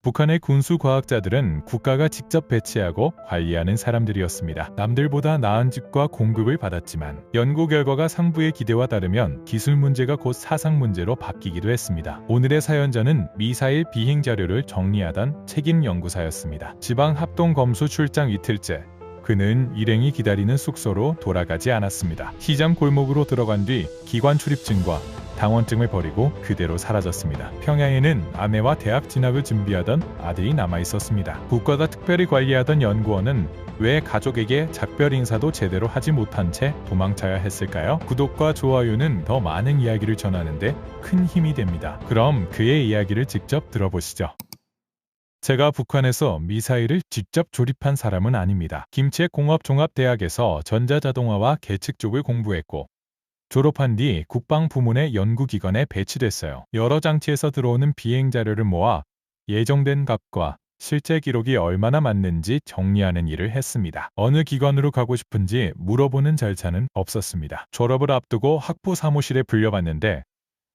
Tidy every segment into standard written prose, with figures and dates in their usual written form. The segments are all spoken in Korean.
북한의 군수과학자들은 국가가 직접 배치하고 관리하는 사람들이었습니다. 남들보다 나은 직과 공급을 받았지만 연구 결과가 상부의 기대와 다르면 기술 문제가 곧 사상 문제로 바뀌기도 했습니다. 오늘의 사연자는 미사일 비행 자료를 정리하던 책임 연구사였습니다. 지방 합동 검수 출장 이틀째, 그는 일행이 기다리는 숙소로 돌아가지 않았습니다. 시장 골목으로 들어간 뒤 기관 출입증과 당원증을 버리고 그대로 사라졌습니다. 평양에는 아내와 대학 진학을 준비하던 아들이 남아 있었습니다. 국가가 특별히 관리하던 연구원은 왜 가족에게 작별 인사도 제대로 하지 못한 채 도망쳐야 했을까요? 구독과 좋아요는 더 많은 이야기를 전하는데 큰 힘이 됩니다. 그럼 그의 이야기를 직접 들어보시죠. 제가 북한에서 미사일을 직접 조립한 사람은 아닙니다. 김치공업종합대학에서 전자자동화와 계측 쪽을 공부했고 졸업한 뒤 국방부문의 연구기관에 배치됐어요. 여러 장치에서 들어오는 비행 자료를 모아 예정된 값과 실제 기록이 얼마나 맞는지 정리하는 일을 했습니다. 어느 기관으로 가고 싶은지 물어보는 절차는 없었습니다. 졸업을 앞두고 학부 사무실에 불려봤는데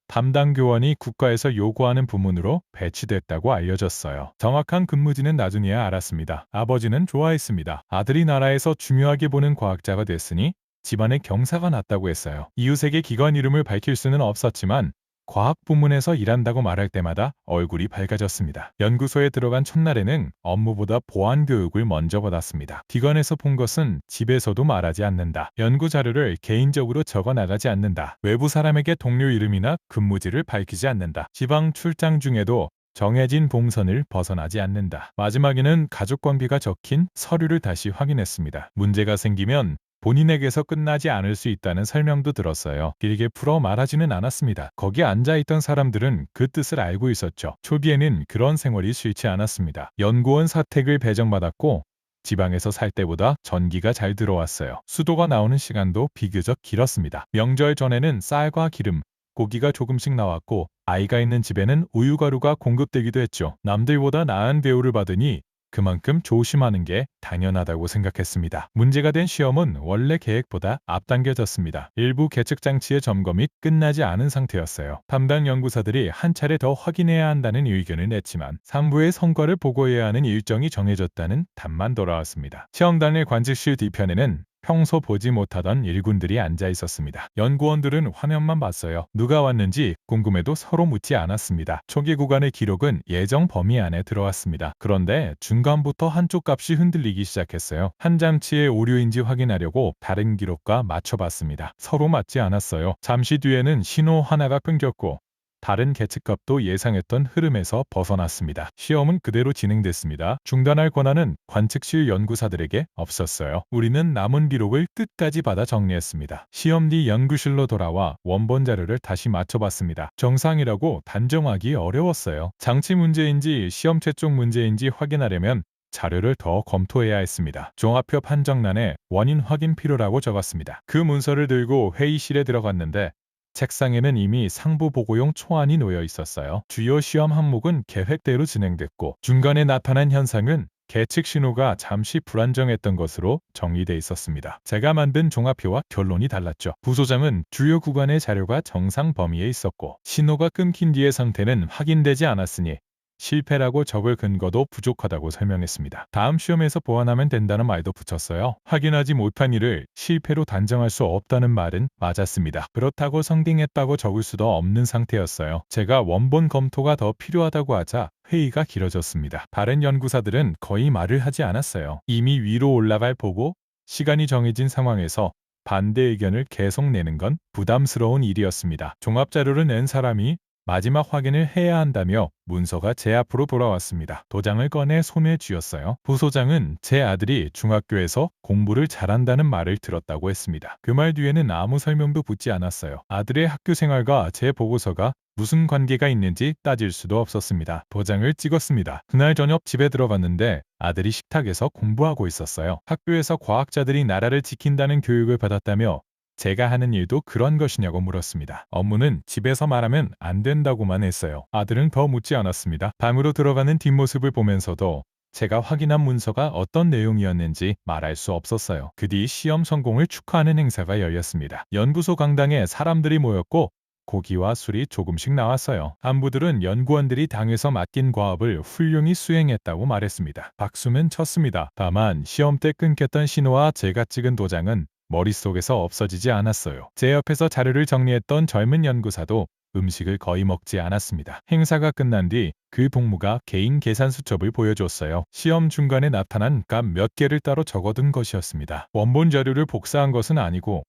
담당 교원이 국가에서 요구하는 부문으로 배치됐다고 알려졌어요. 정확한 근무지는 나중에야 알았습니다. 아버지는 좋아했습니다. 아들이 나라에서 중요하게 보는 과학자가 됐으니 집안에 경사가 났다고 했어요. 이웃에게 기관 이름을 밝힐 수는 없었지만 과학 부문에서 일한다고 말할 때마다 얼굴이 밝아졌습니다. 연구소에 들어간 첫날에는 업무보다 보안 교육을 먼저 받았습니다. 기관에서 본 것은 집에서도 말하지 않는다. 연구 자료를 개인적으로 적어 나가지 않는다. 외부 사람에게 동료 이름이나 근무지를 밝히지 않는다. 지방 출장 중에도 정해진 동선을 벗어나지 않는다. 마지막에는 가족 관계가 적힌 서류를 다시 확인했습니다. 문제가 생기면 본인에게서 끝나지 않을 수 있다는 설명도 들었어요. 길게 풀어 말하지는 않았습니다. 거기 앉아있던 사람들은 그 뜻을 알고 있었죠. 초기에는 그런 생활이 싫지 않았습니다. 연구원 사택을 배정받았고 지방에서 살 때보다 전기가 잘 들어왔어요. 수도가 나오는 시간도 비교적 길었습니다. 명절 전에는 쌀과 기름, 고기가 조금씩 나왔고 아이가 있는 집에는 우유가루가 공급되기도 했죠. 남들보다 나은 대우를 받으니 그만큼 조심하는 게 당연하다고 생각했습니다. 문제가 된 시험은 원래 계획보다 앞당겨졌습니다. 일부 계측 장치의 점검이 끝나지 않은 상태였어요. 담당 연구사들이 한 차례 더 확인해야 한다는 의견을 냈지만 상부의 성과를 보고해야 하는 일정이 정해졌다는 답만 돌아왔습니다. 시험단의 관측실 뒤편에는 평소 보지 못하던 일군들이 앉아 있었습니다. 연구원들은 화면만 봤어요. 누가 왔는지 궁금해도 서로 묻지 않았습니다. 초기 구간의 기록은 예정 범위 안에 들어왔습니다. 그런데 중간부터 한쪽 값이 흔들리기 시작했어요. 한 장치의 오류인지 확인하려고 다른 기록과 맞춰봤습니다. 서로 맞지 않았어요. 잠시 뒤에는 신호 하나가 끊겼고 다른 계측값도 예상했던 흐름에서 벗어났습니다. 시험은 그대로 진행됐습니다. 중단할 권한은 관측실 연구사들에게 없었어요. 우리는 남은 기록을 끝까지 받아 정리했습니다. 시험 뒤 연구실로 돌아와 원본 자료를 다시 맞춰봤습니다. 정상이라고 단정하기 어려웠어요. 장치 문제인지 시험체 쪽 문제인지 확인하려면 자료를 더 검토해야 했습니다. 종합표 판정란에 원인 확인 필요라고 적었습니다. 그 문서를 들고 회의실에 들어갔는데 책상에는 이미 상부 보고용 초안이 놓여 있었어요. 주요 시험 항목은 계획대로 진행됐고 중간에 나타난 현상은 계측 신호가 잠시 불안정했던 것으로 정리돼 있었습니다. 제가 만든 종합표와 결론이 달랐죠. 부소장은 주요 구간의 자료가 정상 범위에 있었고 신호가 끊긴 뒤의 상태는 확인되지 않았으니 실패라고 적을 근거도 부족하다고 설명했습니다. 다음 시험에서 보완하면 된다는 말도 붙였어요. 확인하지 못한 일을 실패로 단정할 수 없다는 말은 맞았습니다. 그렇다고 성공했다고 적을 수도 없는 상태였어요. 제가 원본 검토가 더 필요하다고 하자 회의가 길어졌습니다. 다른 연구사들은 거의 말을 하지 않았어요. 이미 위로 올라갈 보고 시간이 정해진 상황에서 반대 의견을 계속 내는 건 부담스러운 일이었습니다. 종합자료를 낸 사람이 마지막 확인을 해야 한다며 문서가 제 앞으로 돌아왔습니다. 도장을 꺼내 손에 쥐었어요. 부소장은 제 아들이 중학교에서 공부를 잘한다는 말을 들었다고 했습니다. 그 말 뒤에는 아무 설명도 붙지 않았어요. 아들의 학교 생활과 제 보고서가 무슨 관계가 있는지 따질 수도 없었습니다. 도장을 찍었습니다. 그날 저녁 집에 들어갔는데 아들이 식탁에서 공부하고 있었어요. 학교에서 과학자들이 나라를 지킨다는 교육을 받았다며 제가 하는 일도 그런 것이냐고 물었습니다. 업무는 집에서 말하면 안 된다고만 했어요. 아들은 더 묻지 않았습니다. 방으로 들어가는 뒷모습을 보면서도 제가 확인한 문서가 어떤 내용이었는지 말할 수 없었어요. 그 뒤 시험 성공을 축하하는 행사가 열렸습니다. 연구소 강당에 사람들이 모였고 고기와 술이 조금씩 나왔어요. 간부들은 연구원들이 당에서 맡긴 과업을 훌륭히 수행했다고 말했습니다. 박수는 쳤습니다. 다만 시험 때 끊겼던 신호와 제가 찍은 도장은 머릿속에서 없어지지 않았어요. 제 옆에서 자료를 정리했던 젊은 연구사도 음식을 거의 먹지 않았습니다. 행사가 끝난 뒤 그 동무가 개인 계산 수첩을 보여줬어요. 시험 중간에 나타난 값 몇 개를 따로 적어둔 것이었습니다. 원본 자료를 복사한 것은 아니고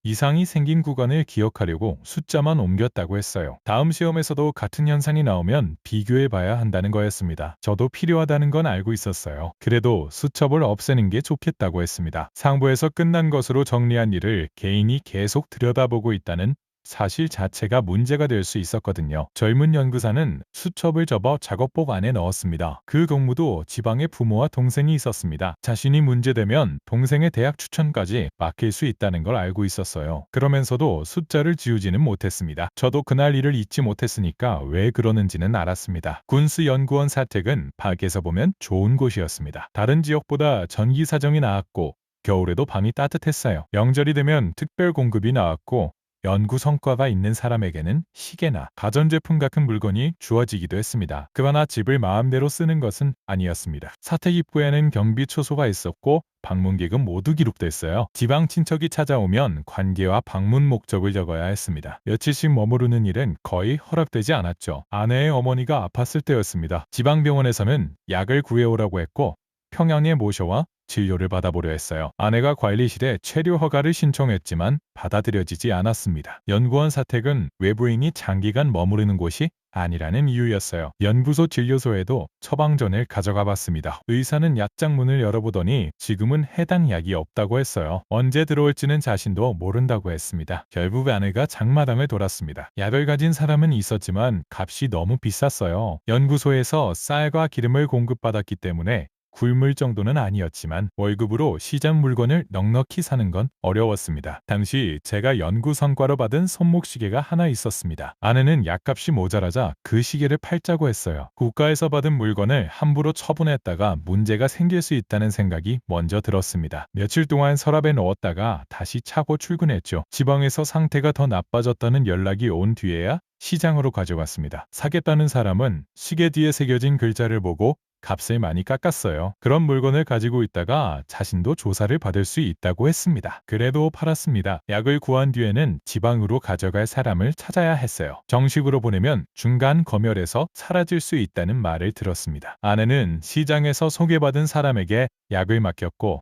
이상이 생긴 구간을 기억하려고 숫자만 옮겼다고 했어요. 다음 시험에서도 같은 현상이 나오면 비교해 봐야 한다는 거였습니다. 저도 필요하다는 건 알고 있었어요. 그래도 수첩을 없애는 게 좋겠다고 했습니다. 상부에서 끝난 것으로 정리한 일을 개인이 계속 들여다보고 있다는 사실 자체가 문제가 될 수 있었거든요. 젊은 연구사는 수첩을 접어 작업복 안에 넣었습니다. 그 동무도 지방에 부모와 동생이 있었습니다. 자신이 문제되면 동생의 대학 추천까지 맡길 수 있다는 걸 알고 있었어요. 그러면서도 숫자를 지우지는 못했습니다. 저도 그날 일을 잊지 못했으니까 왜 그러는지는 알았습니다. 군수 연구원 사택은 밖에서 보면 좋은 곳이었습니다. 다른 지역보다 전기 사정이 나았고 겨울에도 밤이 따뜻했어요. 명절이 되면 특별 공급이 나왔고 연구 성과가 있는 사람에게는 시계나 가전제품 같은 물건이 주어지기도 했습니다. 그러나 집을 마음대로 쓰는 것은 아니었습니다. 사택 입구에는 경비 초소가 있었고 방문객은 모두 기록됐어요. 지방 친척이 찾아오면 관계와 방문 목적을 적어야 했습니다. 며칠씩 머무르는 일은 거의 허락되지 않았죠. 아내의 어머니가 아팠을 때였습니다. 지방병원에서는 약을 구해오라고 했고 평양에 모셔와 진료를 받아보려 했어요. 아내가 관리실에 체류 허가를 신청했지만 받아들여지지 않았습니다. 연구원 사택은 외부인이 장기간 머무르는 곳이 아니라는 이유였어요. 연구소 진료소에도 처방전을 가져가 봤습니다. 의사는 약장 문을 열어보더니 지금은 해당 약이 없다고 했어요. 언제 들어올지는 자신도 모른다고 했습니다. 결국 아내가 장마당을 돌았습니다. 약을 가진 사람은 있었지만 값이 너무 비쌌어요. 연구소에서 쌀과 기름을 공급받았기 때문에 굶을 정도는 아니었지만 월급으로 시장 물건을 넉넉히 사는 건 어려웠습니다. 당시 제가 연구 성과로 받은 손목시계가 하나 있었습니다. 아내는 약값이 모자라자 그 시계를 팔자고 했어요. 국가에서 받은 물건을 함부로 처분했다가 문제가 생길 수 있다는 생각이 먼저 들었습니다. 며칠 동안 서랍에 넣었다가 다시 차고 출근했죠. 지방에서 상태가 더 나빠졌다는 연락이 온 뒤에야 시장으로 가져갔습니다. 사겠다는 사람은 시계 뒤에 새겨진 글자를 보고 값을 많이 깎았어요. 그런 물건을 가지고 있다가 자신도 조사를 받을 수 있다고 했습니다. 그래도 팔았습니다. 약을 구한 뒤에는 지방으로 가져갈 사람을 찾아야 했어요. 정식으로 보내면 중간 검열에서 사라질 수 있다는 말을 들었습니다. 아내는 시장에서 소개받은 사람에게 약을 맡겼고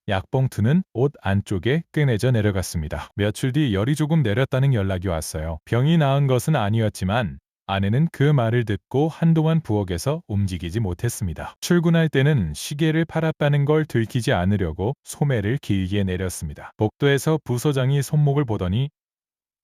약봉투는 옷 안쪽에 꺼내져 내려갔습니다. 며칠 뒤 열이 조금 내렸다는 연락이 왔어요. 병이 나은 것은 아니었지만 아내는 그 말을 듣고 한동안 부엌에서 움직이지 못했습니다. 출근할 때는 시계를 팔았다는 걸 들키지 않으려고 소매를 길게 내렸습니다. 복도에서 부소장이 손목을 보더니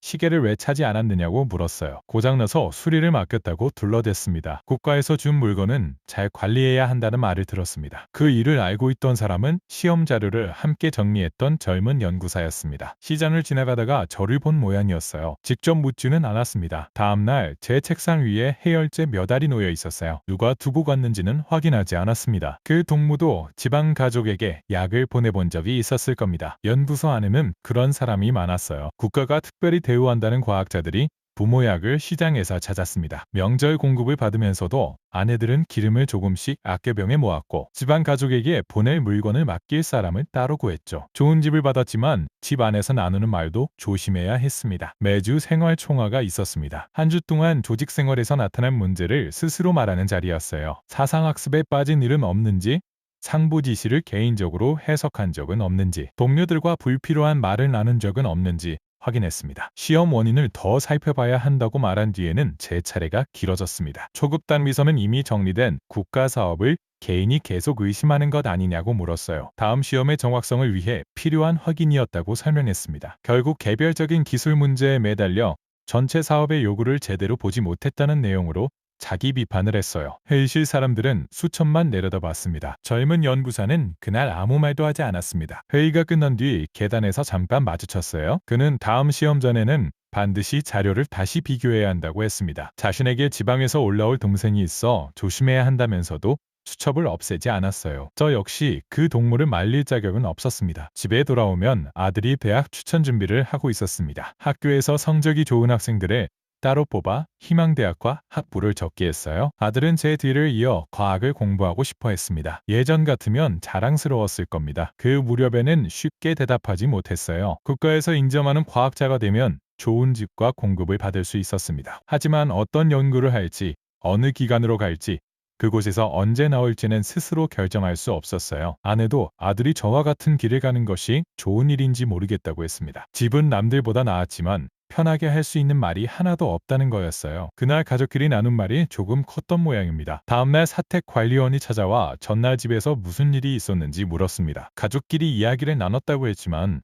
시계를 왜 차지 않았느냐고 물었어요. 고장나서 수리를 맡겼다고 둘러댔습니다. 국가에서 준 물건은 잘 관리해야 한다는 말을 들었습니다. 그 일을 알고 있던 사람은 시험 자료를 함께 정리했던 젊은 연구사였습니다. 시장을 지나가다가 저를 본 모양이었어요. 직접 묻지는 않았습니다. 다음날 제 책상 위에 해열제 몇 알이 놓여 있었어요. 누가 두고 갔는지는 확인하지 않았습니다. 그 동무도 지방 가족에게 약을 보내본 적이 있었을 겁니다. 연구소 안에는 그런 사람이 많았어요. 국가가 특별히 대우한다는 과학자들이 부모약을 시장에서 찾았습니다. 명절 공급을 받으면서도 아내들은 기름을 조금씩 아껴병에 모았고 지방 가족에게 보낼 물건을 맡길 사람을 따로 구했죠. 좋은 집을 받았지만 집 안에서 나누는 말도 조심해야 했습니다. 매주 생활 총화가 있었습니다. 한 주 동안 조직 생활에서 나타난 문제를 스스로 말하는 자리였어요. 사상학습에 빠진 일은 없는지 상부 지시를 개인적으로 해석한 적은 없는지 동료들과 불필요한 말을 나눈 적은 없는지 확인했습니다. 시험 원인을 더 살펴봐야 한다고 말한 뒤에는 제 차례가 길어졌습니다. 초급 단위서는 이미 정리된 국가 사업을 개인이 계속 의심하는 것 아니냐고 물었어요. 다음 시험의 정확성을 위해 필요한 확인이었다고 설명했습니다. 결국 개별적인 기술 문제에 매달려 전체 사업의 요구를 제대로 보지 못했다는 내용으로 자기 비판을 했어요. 회의실 사람들은 수천만 내려다봤습니다. 젊은 연구사는 그날 아무 말도 하지 않았습니다. 회의가 끝난 뒤 계단에서 잠깐 마주쳤어요. 그는 다음 시험 전에는 반드시 자료를 다시 비교해야 한다고 했습니다. 자신에게 지방에서 올라올 동생이 있어 조심해야 한다면서도 수첩을 없애지 않았어요. 저 역시 그 동물을 말릴 자격은 없었습니다. 집에 돌아오면 아들이 대학 추천 준비를 하고 있었습니다. 학교에서 성적이 좋은 학생들의 따로 뽑아 희망대학과 학부를 적게 했어요. 아들은 제 뒤를 이어 과학을 공부하고 싶어 했습니다. 예전 같으면 자랑스러웠을 겁니다. 그 무렵에는 쉽게 대답하지 못했어요. 국가에서 인정하는 과학자가 되면 좋은 집과 공급을 받을 수 있었습니다. 하지만 어떤 연구를 할지, 어느 기관으로 갈지, 그곳에서 언제 나올지는 스스로 결정할 수 없었어요. 아내도 아들이 저와 같은 길을 가는 것이 좋은 일인지 모르겠다고 했습니다. 집은 남들보다 나았지만 편하게 할 수 있는 말이 하나도 없다는 거였어요. 그날 가족끼리 나눈 말이 조금 컸던 모양입니다. 다음날 사택관리원이 찾아와 전날 집에서 무슨 일이 있었는지 물었습니다. 가족끼리 이야기를 나눴다고 했지만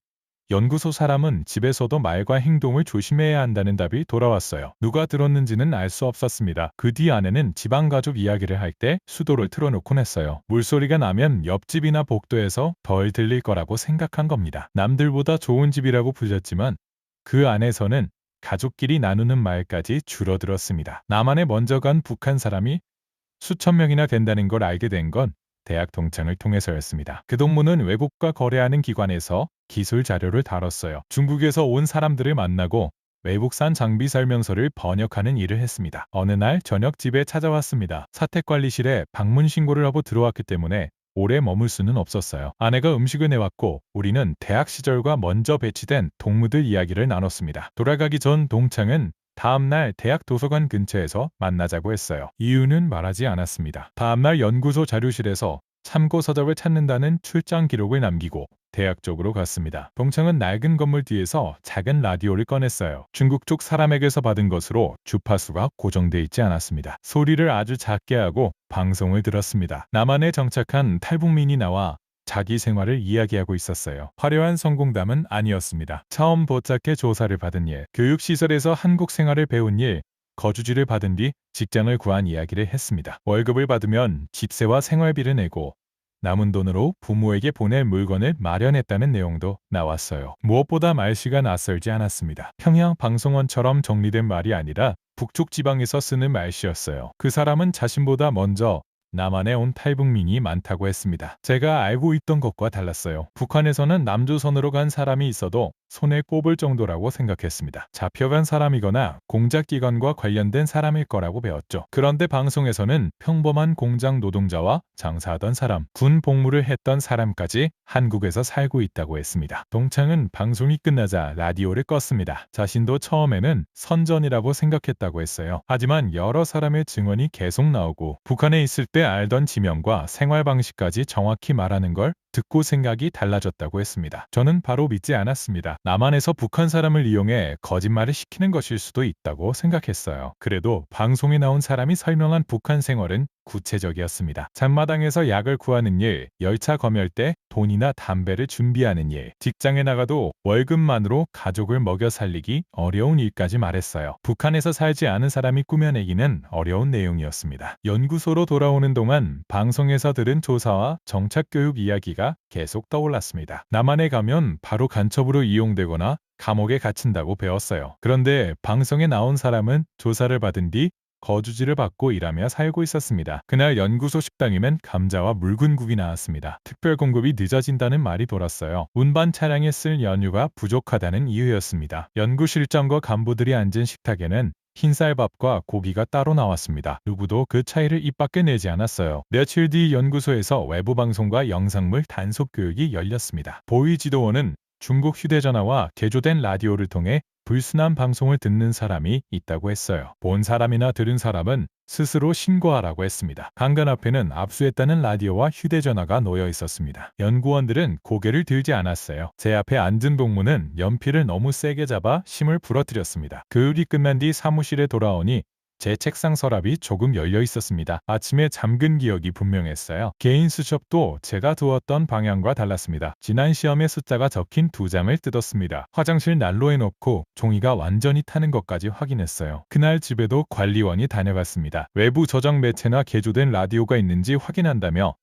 연구소 사람은 집에서도 말과 행동을 조심해야 한다는 답이 돌아왔어요. 누가 들었는지는 알 수 없었습니다. 그 뒤 아내는 집안가족 이야기를 할 때 수도를 틀어놓곤 했어요. 물소리가 나면 옆집이나 복도에서 덜 들릴 거라고 생각한 겁니다. 남들보다 좋은 집이라고 불렸지만 그 안에서는 가족끼리 나누는 말까지 줄어들었습니다. 남한에 먼저 간 북한 사람이 수천 명이나 된다는 걸 알게 된 건 대학 동창을 통해서였습니다. 그 동무는 외국과 거래하는 기관에서 기술 자료를 다뤘어요. 중국에서 온 사람들을 만나고 외국산 장비 설명서를 번역하는 일을 했습니다. 어느 날 저녁 집에 찾아왔습니다. 사택관리실에 방문 신고를 하고 들어왔기 때문에 오래 머물 수는 없었어요. 아내가 음식을 내왔고 우리는 대학 시절과 먼저 배치된 동무들 이야기를 나눴습니다. 돌아가기 전 동창은 다음날 대학 도서관 근처에서 만나자고 했어요. 이유는 말하지 않았습니다. 다음날 연구소 자료실에서 참고 서적을 찾는다는 출장 기록을 남기고 대학 쪽으로 갔습니다. 동창은 낡은 건물 뒤에서 작은 라디오를 꺼냈어요. 중국 쪽 사람에게서 받은 것으로 주파수가 고정돼 있지 않았습니다. 소리를 아주 작게 하고 방송을 들었습니다. 남한에 정착한 탈북민이 나와 자기 생활을 이야기하고 있었어요. 화려한 성공담은 아니었습니다. 처음 도착해 조사를 받은 일, 교육시설에서 한국 생활을 배운 일, 거주지를 받은 뒤 직장을 구한 이야기를 했습니다. 월급을 받으면 집세와 생활비를 내고 남은 돈으로 부모에게 보낼 물건을 마련했다는 내용도 나왔어요. 무엇보다 말씨가 낯설지 않았습니다. 평양 방송원처럼 정리된 말이 아니라 북쪽 지방에서 쓰는 말씨였어요. 그 사람은 자신보다 먼저 남한에 온 탈북민이 많다고 했습니다. 제가 알고 있던 것과 달랐어요. 북한에서는 남조선으로 간 사람이 있어도 손에 꼽을 정도라고 생각했습니다. 잡혀간 사람이거나 공작기관과 관련된 사람일 거라고 배웠죠. 그런데 방송에서는 평범한 공장 노동자와 장사하던 사람, 군 복무를 했던 사람까지 한국에서 살고 있다고 했습니다. 동창은 방송이 끝나자 라디오를 껐습니다. 자신도 처음에는 선전이라고 생각했다고 했어요. 하지만 여러 사람의 증언이 계속 나오고 북한에 있을 때 알던 지명과 생활 방식까지 정확히 말하는 걸 듣고 생각이 달라졌다고 했습니다. 저는 바로 믿지 않았습니다. 남한에서 북한 사람을 이용해 거짓말을 시키는 것일 수도 있다고 생각했어요. 그래도 방송에 나온 사람이 설명한 북한 생활은 구체적이었습니다. 장마당에서 약을 구하는 일, 열차 검열 때 돈이나 담배를 준비하는 일, 직장에 나가도 월급만으로 가족을 먹여 살리기 어려운 일까지 말했어요. 북한에서 살지 않은 사람이 꾸며내기는 어려운 내용이었습니다. 연구소로 돌아오는 동안 방송에서 들은 조사와 정착교육 이야기가 계속 떠올랐습니다. 남한에 가면 바로 간첩으로 이용되거나 감옥에 갇힌다고 배웠어요. 그런데 방송에 나온 사람은 조사를 받은 뒤 거주지를 받고 일하며 살고 있었습니다. 그날 연구소 식당이면 감자와 묽은국이 나왔습니다. 특별 공급이 늦어진다는 말이 돌았어요. 운반 차량에 쓸 연유가 부족하다는 이유였습니다. 연구실장과 간부들이 앉은 식탁에는 흰쌀밥과 고기가 따로 나왔습니다. 누구도 그 차이를 입 밖에 내지 않았어요. 며칠 뒤 연구소에서 외부 방송과 영상물 단속 교육이 열렸습니다. 보위지도원은 중국 휴대전화와 개조된 라디오를 통해 불순한 방송을 듣는 사람이 있다고 했어요. 본 사람이나 들은 사람은 스스로 신고하라고 했습니다. 강간 앞에는 압수했다는 라디오와 휴대전화가 놓여 있었습니다. 연구원들은 고개를 들지 않았어요. 제 앞에 앉은 동무는 연필을 너무 세게 잡아 심을 부러뜨렸습니다. 교육이 끝난 뒤 사무실에 돌아오니 제 책상 서랍이 조금 열려 있었습니다. 아침에 잠근 기억이 분명했어요. 개인 수첩도 제가 두었던 방향과 달랐습니다. 지난 시험의 숫자가 적힌 2장을 뜯었습니다. 화장실 난로에 놓고 종이가 완전히 타는 것까지 확인했어요. 그날 집에도 관리원이 다녀갔습니다. 외부 저장 매체나 개조된 라디오가 있는지 확인한다며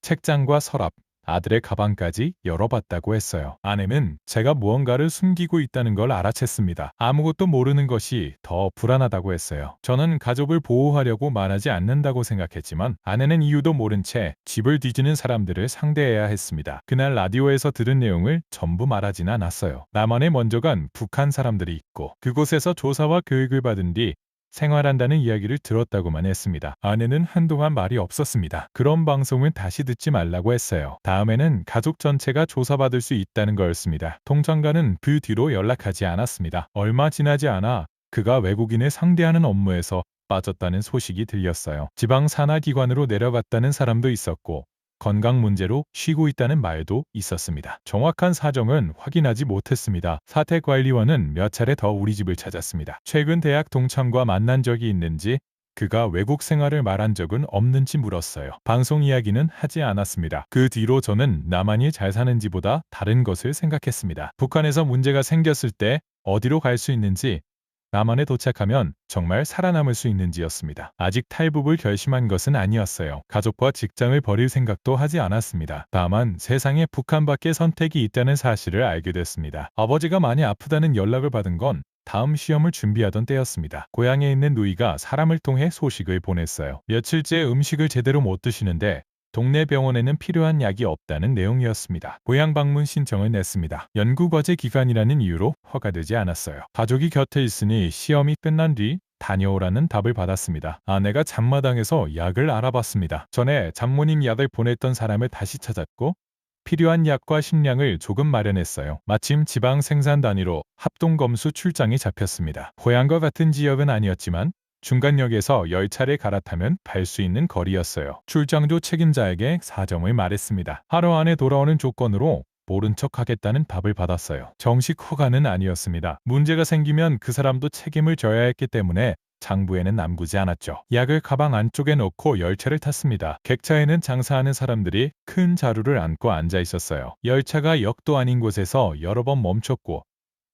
책장과 서랍, 아들의 가방까지 열어봤다고 했어요. 아내는 제가 무언가를 숨기고 있다는 걸 알아챘습니다. 아무것도 모르는 것이 더 불안하다고 했어요. 저는 가족을 보호하려고 말하지 않는다고 생각했지만 아내는 이유도 모른 채 집을 뒤지는 사람들을 상대해야 했습니다. 그날 라디오에서 들은 내용을 전부 말하진 않았어요. 남한에 먼저 간 북한 사람들이 있고 그곳에서 조사와 교육을 받은 뒤 생활한다는 이야기를 들었다고만 했습니다. 아내는 한동안 말이 없었습니다. 그런 방송은 다시 듣지 말라고 했어요. 다음에는 가족 전체가 조사받을 수 있다는 거였습니다. 통장과는 그 뒤로 연락하지 않았습니다. 얼마 지나지 않아 그가 외국인을 상대하는 업무에서 빠졌다는 소식이 들렸어요. 지방 산하기관으로 내려갔다는 사람도 있었고 건강 문제로 쉬고 있다는 말도 있었습니다. 정확한 사정은 확인하지 못했습니다. 사택관리원은 몇 차례 더 우리 집을 찾았습니다. 최근 대학 동창과 만난 적이 있는지 그가 외국 생활을 말한 적은 없는지 물었어요. 방송 이야기는 하지 않았습니다. 그 뒤로 저는 남한이 잘 사는지보다 다른 것을 생각했습니다. 북한에서 문제가 생겼을 때 어디로 갈 수 있는지, 남한에 도착하면 정말 살아남을 수 있는지였습니다. 아직 탈북을 결심한 것은 아니었어요. 가족과 직장을 버릴 생각도 하지 않았습니다. 다만 세상에 북한밖에 선택이 있다는 사실을 알게 됐습니다. 아버지가 많이 아프다는 연락을 받은 건 다음 시험을 준비하던 때였습니다. 고향에 있는 누이가 사람을 통해 소식을 보냈어요. 며칠째 음식을 제대로 못 드시는데 동네 병원에는 필요한 약이 없다는 내용이었습니다. 고향 방문 신청을 냈습니다. 연구과제 기간이라는 이유로 허가되지 않았어요. 가족이 곁에 있으니 시험이 끝난 뒤 다녀오라는 답을 받았습니다. 아내가 잡마당에서 약을 알아봤습니다. 전에 장모님 약을 보냈던 사람을 다시 찾았고 필요한 약과 식량을 조금 마련했어요. 마침 지방 생산 단위로 합동검수 출장이 잡혔습니다. 고향과 같은 지역은 아니었지만 중간역에서 열차를 갈아타면 갈 수 있는 거리였어요. 출장조 책임자에게 사정을 말했습니다. 하루 안에 돌아오는 조건으로 모른 척 하겠다는 답을 받았어요. 정식 허가는 아니었습니다. 문제가 생기면 그 사람도 책임을 져야 했기 때문에 장부에는 남구지 않았죠. 약을 가방 안쪽에 넣고 열차를 탔습니다. 객차에는 장사하는 사람들이 큰 자루를 안고 앉아 있었어요. 열차가 역도 아닌 곳에서 여러 번 멈췄고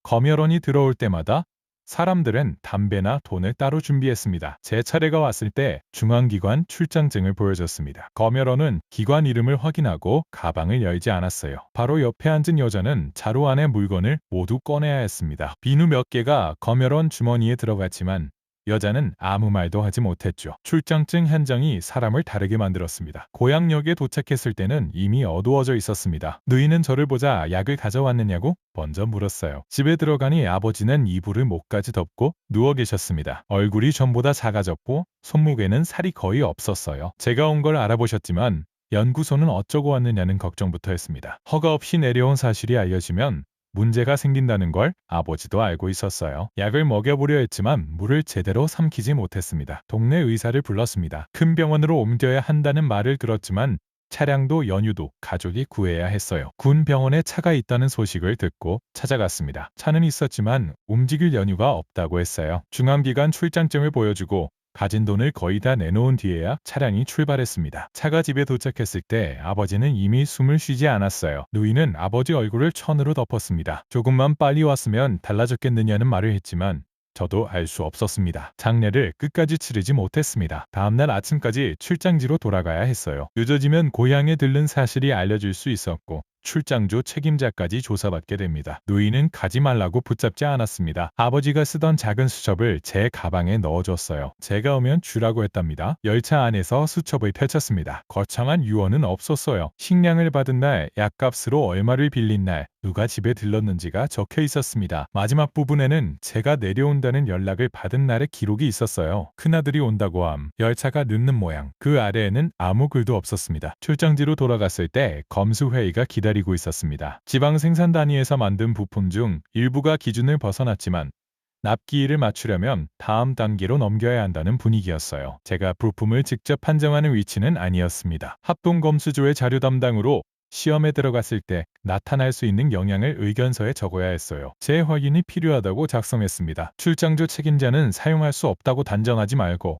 검열원이 들어올 때마다 사람들은 담배나 돈을 따로 준비했습니다. 제 차례가 왔을 때 중앙기관 출장증을 보여줬습니다. 검열원은 기관 이름을 확인하고 가방을 열지 않았어요. 바로 옆에 앉은 여자는 자루 안에 물건을 모두 꺼내야 했습니다. 비누 몇 개가 검열원 주머니에 들어갔지만 여자는 아무 말도 하지 못했죠. 출장증 한 장이 사람을 다르게 만들었습니다. 고향역에 도착했을 때는 이미 어두워져 있었습니다. 누이는 저를 보자 약을 가져왔느냐고 먼저 물었어요. 집에 들어가니 아버지는 이불을 목까지 덮고 누워 계셨습니다. 얼굴이 전보다 작아졌고 손목에는 살이 거의 없었어요. 제가 온 걸 알아보셨지만 연구소는 어쩌고 왔느냐는 걱정부터 했습니다. 허가 없이 내려온 사실이 알려지면 문제가 생긴다는 걸 아버지도 알고 있었어요. 약을 먹여보려 했지만 물을 제대로 삼키지 못했습니다. 동네 의사를 불렀습니다. 큰 병원으로 옮겨야 한다는 말을 들었지만 차량도 연유도 가족이 구해야 했어요. 군 병원에 차가 있다는 소식을 듣고 찾아갔습니다. 차는 있었지만 움직일 연유가 없다고 했어요. 중앙기관 출장증을 보여주고 가진 돈을 거의 다 내놓은 뒤에야 차량이 출발했습니다. 차가 집에 도착했을 때 아버지는 이미 숨을 쉬지 않았어요. 누이는 아버지 얼굴을 천으로 덮었습니다. 조금만 빨리 왔으면 달라졌겠느냐는 말을 했지만 저도 알 수 없었습니다. 장례를 끝까지 치르지 못했습니다. 다음날 아침까지 출장지로 돌아가야 했어요. 늦어지면 고향에 들른 사실이 알려질 수 있었고 출장조 책임자까지 조사받게 됩니다. 누이는 가지 말라고 붙잡지 않았습니다. 아버지가 쓰던 작은 수첩을 제 가방에 넣어줬어요. 제가 오면 주라고 했답니다. 열차 안에서 수첩을 펼쳤습니다. 거창한 유언은 없었어요. 식량을 받은 날, 약값으로 얼마를 빌린 날, 누가 집에 들렀는지가 적혀 있었습니다. 마지막 부분에는 제가 내려온다는 연락을 받은 날의 기록이 있었어요. 큰아들이 온다고 함, 열차가 늦는 모양. 그 아래에는 아무 글도 없었습니다. 출장지로 돌아갔을 때 검수회의가 기다리고 있었습니다. 지방 생산 단위에서 만든 부품 중 일부가 기준을 벗어났지만 납기일을 맞추려면 다음 단계로 넘겨야 한다는 분위기였어요. 제가 부품을 직접 판정하는 위치는 아니었습니다. 합동검수조의 자료 담당으로 시험에 들어갔을 때 나타날 수 있는 영향을 의견서에 적어야 했어요. 제 확인이 필요하다고 작성했습니다. 출장조 책임자는 사용할 수 없다고 단정하지 말고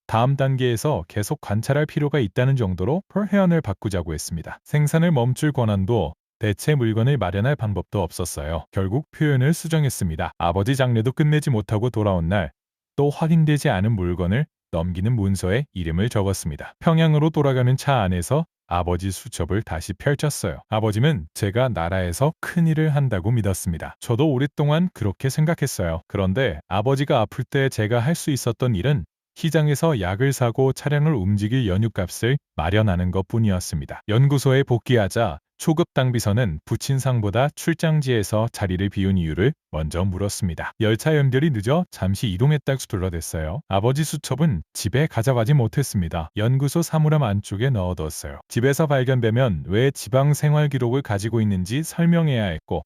다음 단계에서 계속 관찰할 필요가 있다는 정도로 회원을 바꾸자고 했습니다. 생산을 멈출 권한도 대체 물건을 마련할 방법도 없었어요. 결국 표현을 수정했습니다. 아버지 장례도 끝내지 못하고 돌아온 날 또 확인되지 않은 물건을 넘기는 문서에 이름을 적었습니다. 평양으로 돌아가는 차 안에서 아버지 수첩을 다시 펼쳤어요. 아버지는 제가 나라에서 큰일을 한다고 믿었습니다. 저도 오랫동안 그렇게 생각했어요. 그런데 아버지가 아플 때 제가 할 수 있었던 일은 시장에서 약을 사고 차량을 움직일 연유값을 마련하는 것뿐이었습니다. 연구소에 복귀하자 초급 당비서는 부친 상보다 출장지에서 자리를 비운 이유를 먼저 물었습니다. 열차 연결이 늦어 잠시 이동했다고 둘러댔어요. 아버지 수첩은 집에 가져가지 못했습니다. 연구소 사물함 안쪽에 넣어뒀어요. 집에서 발견되면 왜 지방 생활 기록을 가지고 있는지 설명해야 했고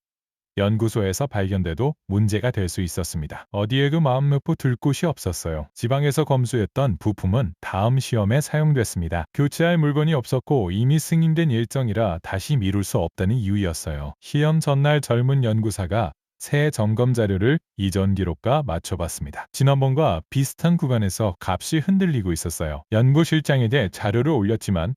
연구소에서 발견돼도 문제가 될 수 있었습니다. 어디에 그 마음먹고 둘 곳이 없었어요. 지방에서 검수했던 부품은 다음 시험에 사용됐습니다. 교체할 물건이 없었고 이미 승인된 일정이라 다시 미룰 수 없다는 이유였어요. 시험 전날 젊은 연구사가 새 점검 자료를 이전 기록과 맞춰봤습니다. 지난번과 비슷한 구간에서 값이 흔들리고 있었어요. 연구실장에게 자료를 올렸지만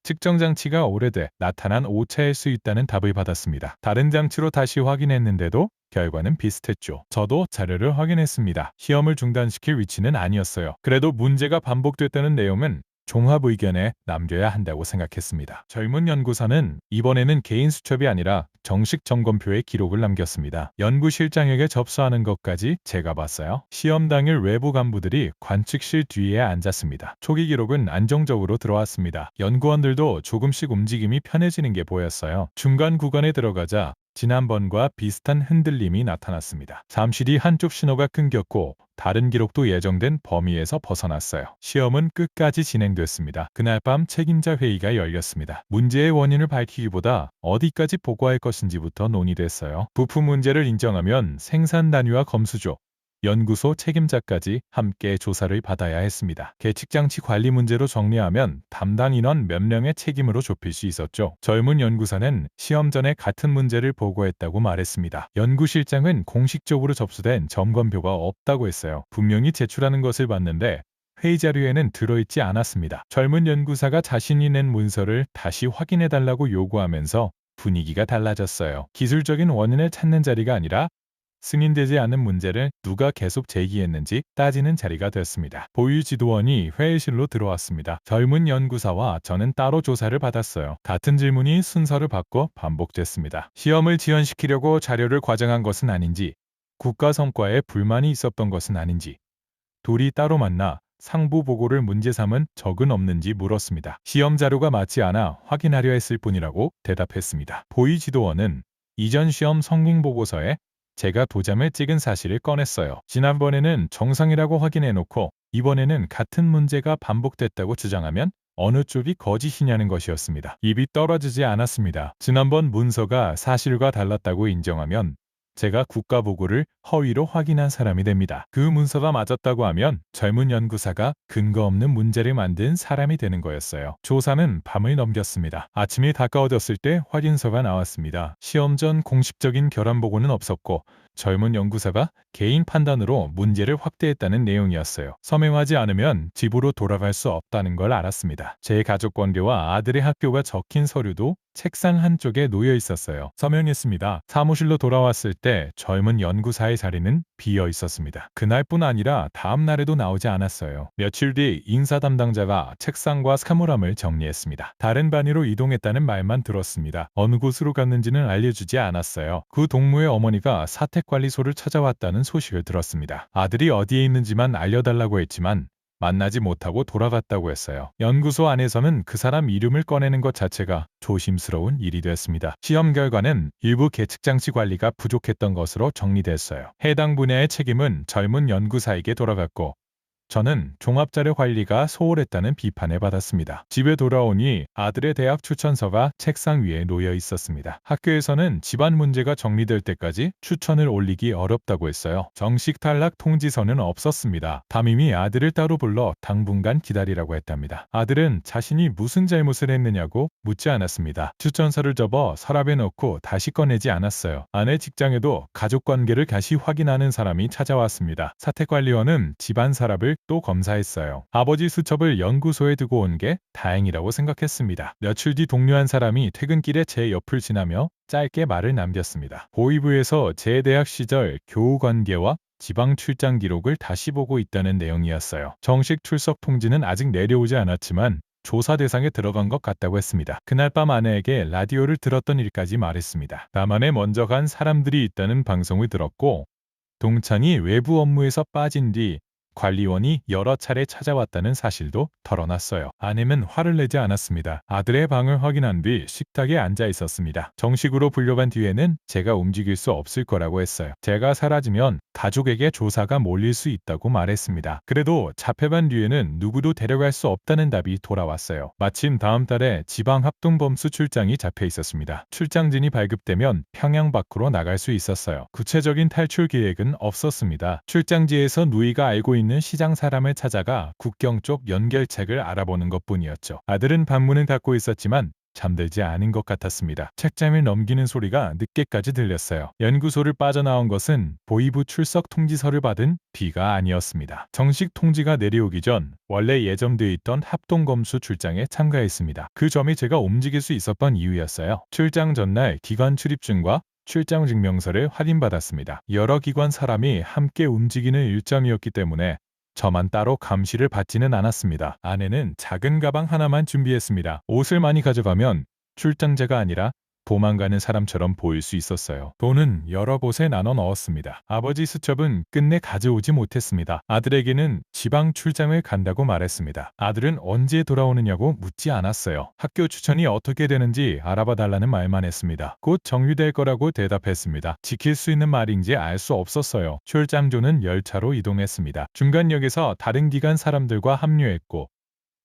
측정 장치가 오래돼 나타난 오차일 수 있다는 답을 받았습니다. 다른 장치로 다시 확인했는데도 결과는 비슷했죠. 저도 자료를 확인했습니다. 시험을 중단시킬 위치는 아니었어요. 그래도 문제가 반복됐다는 내용은 종합 의견에 남겨야 한다고 생각했습니다. 젊은 연구사는 이번에는 개인 수첩이 아니라 정식 점검표에 기록을 남겼습니다. 연구실장에게 접수하는 것까지 제가 봤어요. 시험 당일 외부 간부들이 관측실 뒤에 앉았습니다. 초기 기록은 안정적으로 들어왔습니다. 연구원들도 조금씩 움직임이 편해지는 게 보였어요. 중간 구간에 들어가자 지난번과 비슷한 흔들림이 나타났습니다. 잠시 뒤 한쪽 신호가 끊겼고 다른 기록도 예정된 범위에서 벗어났어요. 시험은 끝까지 진행됐습니다. 그날 밤 책임자 회의가 열렸습니다. 문제의 원인을 밝히기보다 어디까지 보고할 것인지부터 논의됐어요. 부품 문제를 인정하면 생산 단위와 검수조, 연구소 책임자까지 함께 조사를 받아야 했습니다. 계측장치 관리 문제로 정리하면 담당 인원 몇 명의 책임으로 좁힐 수 있었죠. 젊은 연구사는 시험 전에 같은 문제를 보고했다고 말했습니다. 연구실장은 공식적으로 접수된 점검표가 없다고 했어요. 분명히 제출하는 것을 봤는데 회의 자료에는 들어있지 않았습니다. 젊은 연구사가 자신이 낸 문서를 다시 확인해달라고 요구하면서 분위기가 달라졌어요. 기술적인 원인을 찾는 자리가 아니라 승인되지 않은 문제를 누가 계속 제기했는지 따지는 자리가 됐습니다. 보유 지도원이 회의실로 들어왔습니다. 젊은 연구사와 저는 따로 조사를 받았어요. 같은 질문이 순서를 바꿔 반복됐습니다. 시험을 지연시키려고 자료를 과장한 것은 아닌지, 국가 성과에 불만이 있었던 것은 아닌지, 둘이 따로 만나 상부 보고를 문제 삼은 적은 없는지 물었습니다. 시험 자료가 맞지 않아 확인하려 했을 뿐이라고 대답했습니다. 보유 지도원은 이전 시험 성능 보고서에 제가 도장을 찍은 사실을 꺼냈어요. 지난번에는 정상이라고 확인해놓고 이번에는 같은 문제가 반복됐다고 주장하면 어느 쪽이 거짓이냐는 것이었습니다. 입이 떨어지지 않았습니다. 지난번 문서가 사실과 달랐다고 인정하면 제가 국가보고를 허위로 확인한 사람이 됩니다. 그 문서가 맞았다고 하면 젊은 연구사가 근거 없는 문제를 만든 사람이 되는 거였어요. 조사는 밤을 넘겼습니다. 아침이 가까워졌을 때 확인서가 나왔습니다. 시험 전 공식적인 결함보고는 없었고 젊은 연구사가 개인 판단으로 문제를 확대했다는 내용이었어요. 서명하지 않으면 집으로 돌아갈 수 없다는 걸 알았습니다. 제 가족 관계와 아들의 학교가 적힌 서류도 책상 한쪽에 놓여 있었어요. 서명했습니다. 사무실로 돌아왔을 때 젊은 연구사의 자리는 비어 있었습니다. 그날뿐 아니라 다음 날에도 나오지 않았어요. 며칠 뒤 인사 담당자가 책상과 사물함을 정리했습니다. 다른 반위로 이동했다는 말만 들었습니다. 어느 곳으로 갔는지는 알려주지 않았어요. 그 동무의 어머니가 사택관리소를 찾아왔다는 소식을 들었습니다. 아들이 어디에 있는지만 알려달라고 했지만 만나지 못하고 돌아갔다고 했어요. 연구소 안에서는 그 사람 이름을 꺼내는 것 자체가 조심스러운 일이 됐습니다. 시험 결과는 일부 계측장치 관리가 부족했던 것으로 정리됐어요. 해당 분야의 책임은 젊은 연구사에게 돌아갔고 저는 종합자료 관리가 소홀했다는 비판을 받았습니다. 집에 돌아오니 아들의 대학 추천서가 책상 위에 놓여 있었습니다. 학교에서는 집안 문제가 정리될 때까지 추천을 올리기 어렵다고 했어요. 정식 탈락 통지서는 없었습니다. 담임이 아들을 따로 불러 당분간 기다리라고 했답니다. 아들은 자신이 무슨 잘못을 했느냐고 묻지 않았습니다. 추천서를 접어 서랍에 넣고 다시 꺼내지 않았어요. 아내 직장에도 가족관계를 다시 확인하는 사람이 찾아왔습니다. 사택관리원은 집안 서랍을 또 검사했어요. 아버지 수첩을 연구소에 두고 온 게 다행이라고 생각했습니다. 며칠 뒤 동료 한 사람이 퇴근길에 제 옆을 지나며 짧게 말을 남겼습니다. 보위부에서 제 대학 시절 교우 관계와 지방 출장 기록을 다시 보고 있다는 내용이었어요. 정식 출석 통지는 아직 내려오지 않았지만 조사 대상에 들어간 것 같다고 했습니다. 그날 밤 아내에게 라디오를 들었던 일까지 말했습니다. 남한에 먼저 간 사람들이 있다는 방송을 들었고 동창이 외부 업무에서 빠진 뒤 관리원이 여러 차례 찾아왔다는 사실도 털어놨어요. 아내는 화를 내지 않았습니다. 아들의 방을 확인한 뒤 식탁에 앉아 있었습니다. 정식으로 불려간 뒤에는 제가 움직일 수 없을 거라고 했어요. 제가 사라지면 가족에게 조사가 몰릴 수 있다고 말했습니다. 그래도 잡혀간 뒤에는 누구도 데려갈 수 없다는 답이 돌아왔어요. 마침 다음 달에 지방합동범수 출장이 잡혀 있었습니다. 출장진이 발급되면 평양 밖으로 나갈 수 있었어요. 구체적인 탈출 계획은 없었습니다. 출장지에서 누이가 알고 있는 시장 사람을 찾아가 국경 쪽 연결책을 알아보는 것뿐이었죠. 아들은 방문은 닫고 있었지만 잠들지 않은 것 같았습니다. 책장을 넘기는 소리가 늦게까지 들렸어요. 연구소를 빠져나온 것은 보이부 출석 통지서를 받은 B가 아니었습니다. 정식 통지가 내려오기 전 원래 예정되어 있던 합동검수 출장에 참가했습니다. 그 점이 제가 움직일 수 있었던 이유였어요. 출장 전날 기관 출입증과 출장 증명서를 확인받았습니다. 여러 기관 사람이 함께 움직이는 일정이었기 때문에 저만 따로 감시를 받지는 않았습니다. 아내는 작은 가방 하나만 준비했습니다. 옷을 많이 가져가면 출장자가 아니라 도망가는 사람처럼 보일 수 있었어요. 돈은 여러 곳에 나눠 넣었습니다. 아버지 수첩은 끝내 가져오지 못했습니다. 아들에게는 지방 출장을 간다고 말했습니다. 아들은 언제 돌아오느냐고 묻지 않았어요. 학교 추천이 어떻게 되는지 알아봐 달라는 말만 했습니다. 곧 정리될 거라고 대답했습니다. 지킬 수 있는 말인지 알 수 없었어요. 출장조는 열차로 이동했습니다. 중간역에서 다른 기관 사람들과 합류했고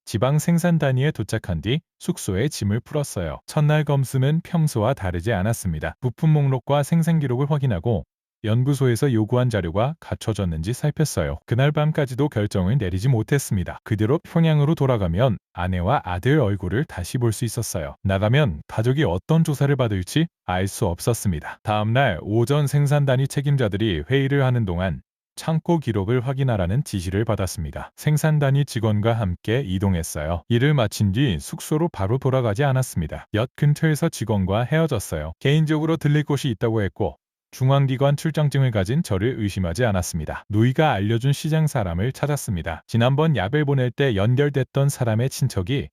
지방 생산 단위에 도착한 뒤 숙소에 짐을 풀었어요. 첫날 검수는 평소와 다르지 않았습니다. 부품 목록과 생산 기록을 확인하고 연구소에서 요구한 자료가 갖춰졌는지 살폈어요. 그날 밤까지도 결정을 내리지 못했습니다. 그대로 평양으로 돌아가면 아내와 아들 얼굴을 다시 볼 수 있었어요. 나가면 가족이 어떤 조사를 받을지 알 수 없었습니다. 다음날 오전 생산단위 책임자들이 회의를 하는 동안 창고 기록을 확인하라는 지시를 받았습니다. 생산단위 직원과 함께 이동했어요. 일을 마친 뒤 숙소로 바로 돌아가지 않았습니다. 역 근처에서 직원과 헤어졌어요. 개인적으로 들릴 곳이 있다고 했고 중앙기관 출장증을 가진 저를 의심하지 않았습니다. 누이가 알려준 시장 사람을 찾았습니다. 지난번 약을 보낼 때 연결됐던 사람의 친척이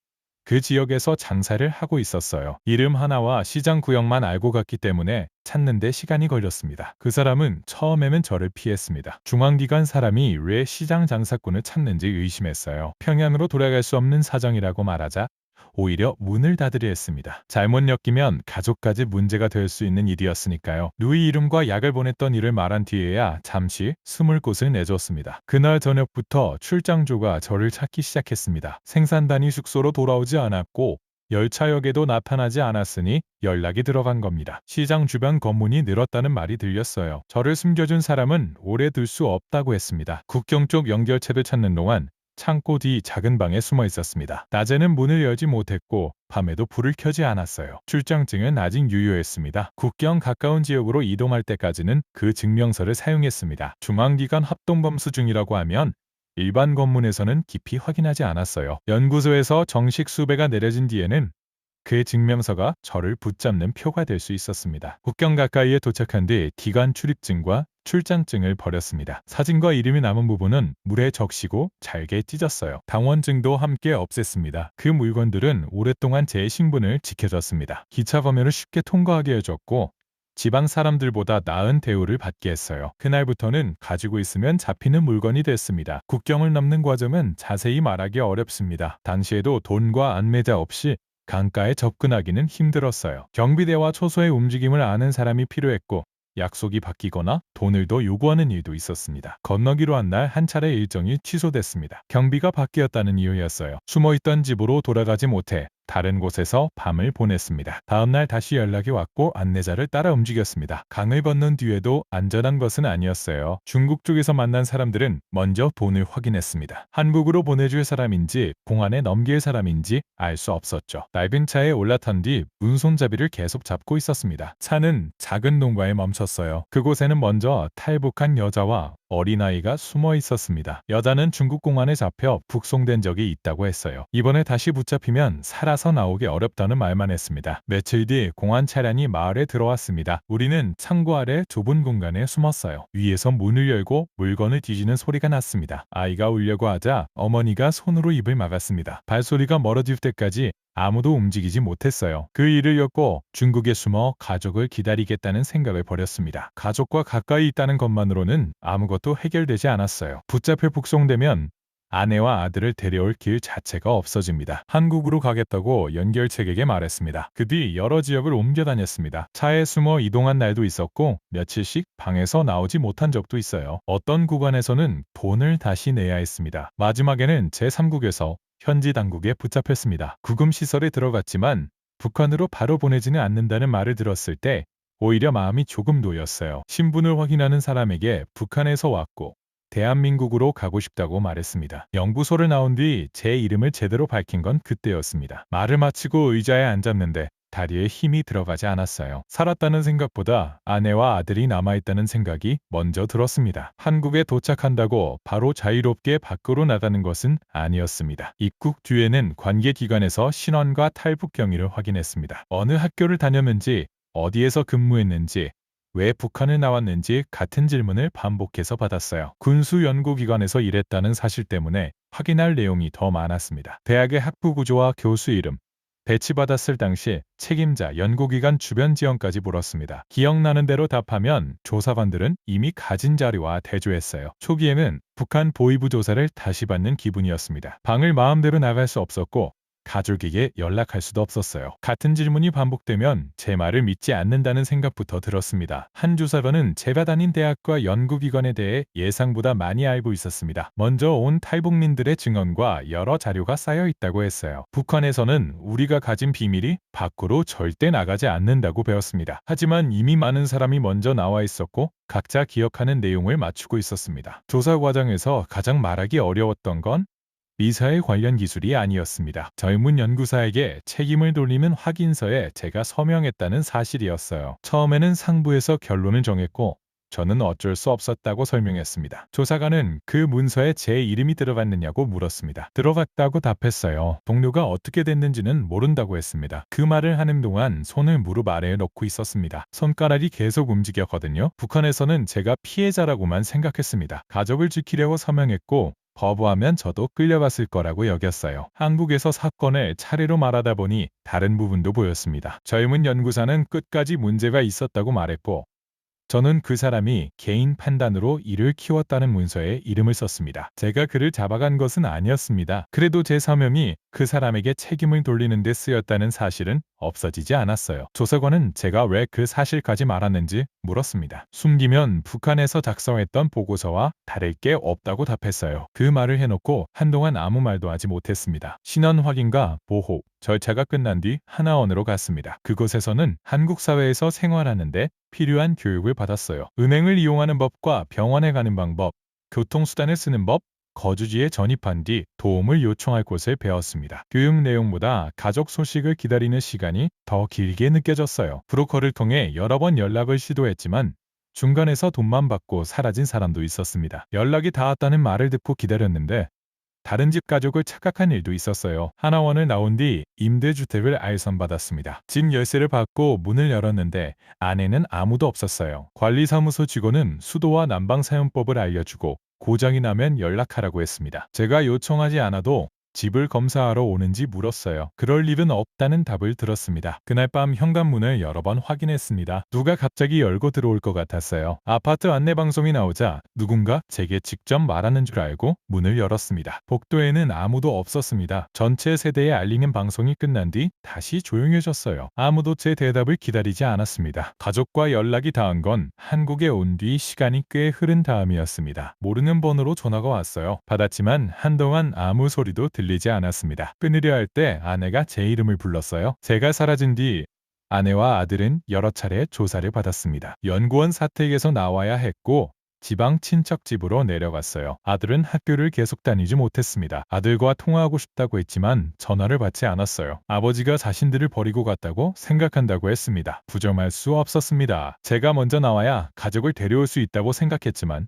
그 지역에서 장사를 하고 있었어요. 이름 하나와 시장 구역만 알고 갔기 때문에 찾는 데 시간이 걸렸습니다. 그 사람은 처음에는 저를 피했습니다. 중앙기관 사람이 왜 시장 장사꾼을 찾는지 의심했어요. 평양으로 돌아갈 수 없는 사정이라고 말하자 오히려 문을 닫으려 했습니다. 잘못 엮이면 가족까지 문제가 될 수 있는 일이었으니까요. 누이 이름과 약을 보냈던 일을 말한 뒤에야 잠시 숨을 곳을 내줬습니다. 그날 저녁부터 출장조가 저를 찾기 시작했습니다. 생산단위 숙소로 돌아오지 않았고 열차역에도 나타나지 않았으니 연락이 들어간 겁니다. 시장 주변 검문이 늘었다는 말이 들렸어요. 저를 숨겨준 사람은 오래 둘 수 없다고 했습니다. 국경 쪽 연결체를 찾는 동안 창고 뒤 작은 방에 숨어 있었습니다. 낮에는 문을 열지 못했고 밤에도 불을 켜지 않았어요. 출장증은 아직 유효했습니다. 국경 가까운 지역으로 이동할 때까지는 그 증명서를 사용했습니다. 중앙기관 합동범수 중이라고 하면 일반 검문에서는 깊이 확인하지 않았어요. 연구소에서 정식 수배가 내려진 뒤에는 그 증명서가 저를 붙잡는 표가 될 수 있었습니다. 국경 가까이에 도착한 뒤 기관 출입증과 출장증을 버렸습니다. 사진과 이름이 남은 부분은 물에 적시고 잘게 찢었어요. 당원증도 함께 없앴습니다. 그 물건들은 오랫동안 제 신분을 지켜줬습니다. 기차 검열을 쉽게 통과하게 해줬고 지방 사람들보다 나은 대우를 받게 했어요. 그날부터는 가지고 있으면 잡히는 물건이 됐습니다. 국경을 넘는 과정은 자세히 말하기 어렵습니다. 당시에도 돈과 안매자 없이 강가에 접근하기는 힘들었어요. 경비대와 초소의 움직임을 아는 사람이 필요했고 약속이 바뀌거나 돈을 더 요구하는 일도 있었습니다. 건너기로 한 날 한 차례 일정이 취소됐습니다. 경비가 바뀌었다는 이유였어요. 숨어있던 집으로 돌아가지 못해 다른 곳에서 밤을 보냈습니다. 다음날 다시 연락이 왔고 안내자를 따라 움직였습니다. 강을 건넌 뒤에도 안전한 것은 아니었어요. 중국 쪽에서 만난 사람들은 먼저 돈을 확인했습니다. 한국으로 보내줄 사람인지 공안에 넘길 사람인지 알 수 없었죠. 낡은 차에 올라탄 뒤 문손잡이를 계속 잡고 있었습니다. 차는 작은 농가에 멈췄어요. 그곳에는 먼저 탈북한 여자와 어린아이가 숨어 있었습니다. 여자는 중국 공안에 잡혀 북송된 적이 있다고 했어요. 이번에 다시 붙잡히면 사람 짜서 나오기 어렵다는 말만 했습니다. 며칠 뒤 공안 차량이 마을에 들어왔습니다. 우리는 창고 아래 좁은 공간에 숨었어요. 위에서 문을 열고 물건을 뒤지는 소리가 났습니다. 아이가 울려고 하자 어머니가 손으로 입을 막았습니다. 발소리가 멀어질 때까지 아무도 움직이지 못했어요. 그 일을 엮고 중국에 숨어 가족을 기다리겠다는 생각을 버렸습니다. 가족과 가까이 있다는 것만으로는 아무것도 해결되지 않았어요. 붙잡혀 북송되면 아내와 아들을 데려올 길 자체가 없어집니다. 한국으로 가겠다고 연결책에게 말했습니다. 그 뒤 여러 지역을 옮겨 다녔습니다. 차에 숨어 이동한 날도 있었고 며칠씩 방에서 나오지 못한 적도 있어요. 어떤 구간에서는 돈을 다시 내야 했습니다. 마지막에는 제3국에서 현지 당국에 붙잡혔습니다. 구금시설에 들어갔지만 북한으로 바로 보내지는 않는다는 말을 들었을 때 오히려 마음이 조금 놓였어요. 신분을 확인하는 사람에게 북한에서 왔고 대한민국으로 가고 싶다고 말했습니다. 연구소를 나온 뒤 제 이름을 제대로 밝힌 건 그때였습니다. 말을 마치고 의자에 앉았는데 다리에 힘이 들어가지 않았어요. 살았다는 생각보다 아내와 아들이 남아있다는 생각이 먼저 들었습니다. 한국에 도착한다고 바로 자유롭게 밖으로 나가는 것은 아니었습니다. 입국 뒤에는 관계기관에서 신원과 탈북 경위를 확인했습니다. 어느 학교를 다녔는지, 어디에서 근무했는지, 왜 북한에 나왔는지 같은 질문을 반복해서 받았어요. 군수연구기관에서 일했다는 사실 때문에 확인할 내용이 더 많았습니다. 대학의 학부 구조와 교수 이름, 배치받았을 당시 책임자, 연구기관 주변 지형까지 물었습니다. 기억나는 대로 답하면 조사관들은 이미 가진 자료와 대조했어요. 초기에는 북한 보위부 조사를 다시 받는 기분이었습니다. 방을 마음대로 나갈 수 없었고 가족에게 연락할 수도 없었어요. 같은 질문이 반복되면 제 말을 믿지 않는다는 생각부터 들었습니다. 한 조사관은 제가 다닌 대학과 연구기관에 대해 예상보다 많이 알고 있었습니다. 먼저 온 탈북민들의 증언과 여러 자료가 쌓여 있다고 했어요. 북한에서는 우리가 가진 비밀이 밖으로 절대 나가지 않는다고 배웠습니다. 하지만 이미 많은 사람이 먼저 나와 있었고 각자 기억하는 내용을 맞추고 있었습니다. 조사 과정에서 가장 말하기 어려웠던 건 미사일 관련 기술이 아니었습니다. 젊은 연구사에게 책임을 돌리는 확인서에 제가 서명했다는 사실이었어요. 처음에는 상부에서 결론을 정했고 저는 어쩔 수 없었다고 설명했습니다. 조사관은 그 문서에 제 이름이 들어갔느냐고 물었습니다. 들어갔다고 답했어요. 동료가 어떻게 됐는지는 모른다고 했습니다. 그 말을 하는 동안 손을 무릎 아래에 놓고 있었습니다. 손가락이 계속 움직였거든요. 북한에서는 제가 피해자라고만 생각했습니다. 가족을 지키려고 서명했고 거부하면 저도 끌려갔을 거라고 여겼어요. 한국에서 사건을 차례로 말하다 보니 다른 부분도 보였습니다. 젊은 연구사는 끝까지 문제가 있었다고 말했고 저는 그 사람이 개인 판단으로 이를 키웠다는 문서에 이름을 썼습니다. 제가 그를 잡아간 것은 아니었습니다. 그래도 제 사명이 그 사람에게 책임을 돌리는 데 쓰였다는 사실은 없어지지 않았어요. 조사관은 제가 왜 그 사실까지 말았는지 물었습니다. 숨기면 북한에서 작성했던 보고서와 다를 게 없다고 답했어요. 그 말을 해놓고 한동안 아무 말도 하지 못했습니다. 신원 확인과 보호, 절차가 끝난 뒤 하나원으로 갔습니다. 그곳에서는 한국 사회에서 생활하는데 필요한 교육을 받았어요. 은행을 이용하는 법과 병원에 가는 방법, 교통수단을 쓰는 법, 거주지에 전입한 뒤 도움을 요청할 곳을 배웠습니다. 교육 내용보다 가족 소식을 기다리는 시간이 더 길게 느껴졌어요. 브로커를 통해 여러 번 연락을 시도했지만 중간에서 돈만 받고 사라진 사람도 있었습니다. 연락이 닿았다는 말을 듣고 기다렸는데 다른 집 가족을 착각한 일도 있었어요. 하나원을 나온 뒤 임대주택을 알선받았습니다. 집 열쇠를 받고 문을 열었는데 안에는 아무도 없었어요. 관리사무소 직원은 수도와 난방사용법을 알려주고 고장이 나면 연락하라고 했습니다. 제가 요청하지 않아도 집을 검사하러 오는지 물었어요. 그럴 일은 없다는 답을 들었습니다. 그날 밤 현관문을 여러 번 확인했습니다. 누가 갑자기 열고 들어올 것 같았어요. 아파트 안내방송이 나오자 누군가 제게 직접 말하는 줄 알고 문을 열었습니다. 복도에는 아무도 없었습니다. 전체 세대에 알리는 방송이 끝난 뒤 다시 조용해졌어요. 아무도 제 대답을 기다리지 않았습니다. 가족과 연락이 닿은 건 한국에 온 뒤 시간이 꽤 흐른 다음이었습니다. 모르는 번호로 전화가 왔어요. 받았지만 한동안 아무 소리도 들리지 않았습니다. 끊으려 할 때 아내가 제 이름을 불렀어요. 제가 사라진 뒤 아내와 아들은 여러 차례 조사를 받았습니다. 연구원 사택에서 나와야 했고 지방 친척 집으로 내려갔어요. 아들은 학교를 계속 다니지 못했습니다. 아들과 통화하고 싶다고 했지만 전화를 받지 않았어요. 아버지가 자신들을 버리고 갔다고 생각한다고 했습니다. 부정할 수 없었습니다. 제가 먼저 나와야 가족을 데려올 수 있다고 생각했지만